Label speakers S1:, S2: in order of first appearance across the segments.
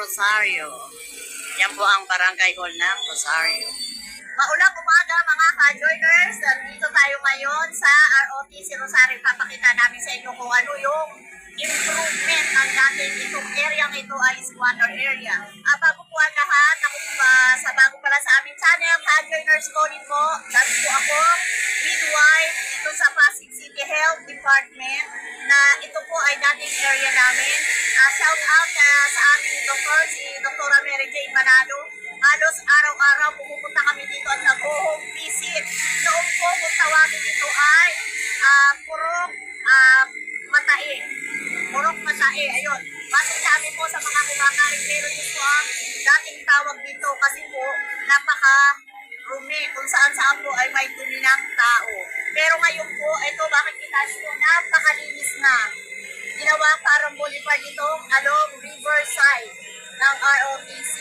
S1: Rosario. Yan po ang barangay hall ng Rosario. Maulang umaga mga ka-joiners. Dito tayo ngayon sa ROTC Rosario. Papakita namin sa inyo kung ano yung improvement ng dating itong area ito ay squatter area. Bago po ang lahat, ako sa bago pala sa aming channel, ka-joiners ko din po. Dati po ako, midwife dito sa Pasig City Health Department na ito po ay dating area namin. Shout out sa aming doktor, si Dr. Mary Jane Manalo. Halos araw-araw pumupunta kami dito at nag-home visit. Noong po kung tawagin dito ay purok matae. Purok matae, ayun. Base sabi po sa mga kumakain, pero yun po ang dating tawag dito kasi po napaka-rumi kung saan-saan po ay may dumi ng tao. Pero ngayon po, ito makikita nyo, napakalinis na. Ginawa parang boulevard dito along Riverside ng ROTC.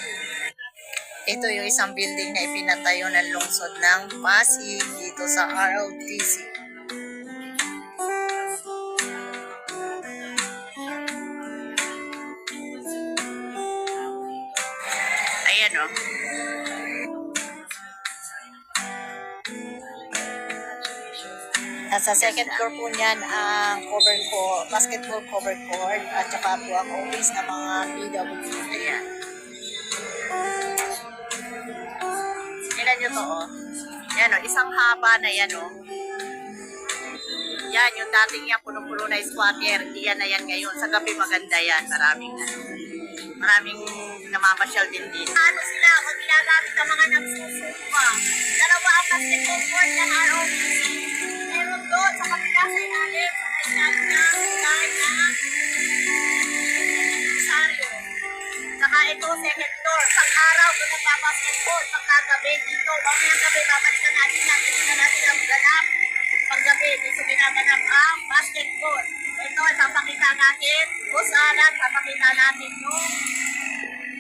S1: Ito yung isang building na ipinatayo ng lungsod ng Pasig dito sa ROTC. Ayan o. Nasa second floor po niyan ang cover court, basketball cover court at saka po ang office ng mga PW. Ayan. Tingnan nyo to o. Yan o, isang haba na yan o. Yan, yung dating yan punong-puno na squatter. Yan na yan ngayon. Sa gabi maganda yan. Maraming namamasyal din dito. Ano sila? Kung ginagamit ang mga nagsusupa. Dalawa ang basketball court ng ROTC. Meron doon sa kapila sa ilalim. Sa ilalim na dahil na Rosario. Saka ito, second floor. Pag-araw, doon nagpa-basketball. Pagkagabi dito. Mamayang gabi, babalikan natin yan. Tingnan natin ang ganap. Paggabi, dito ginaganap ang basketball. Ito, papakita natin. Busalan, papakita natin yung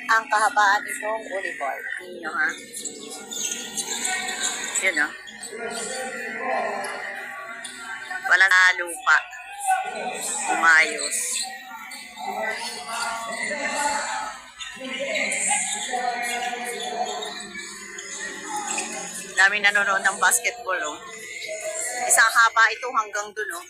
S1: ang kahabaan itong boulevard. Ninyo ha. Yun o. Walang lupa. Umayos. Daming nanonood ng basketball oh. Isang haba ito hanggang dun oh.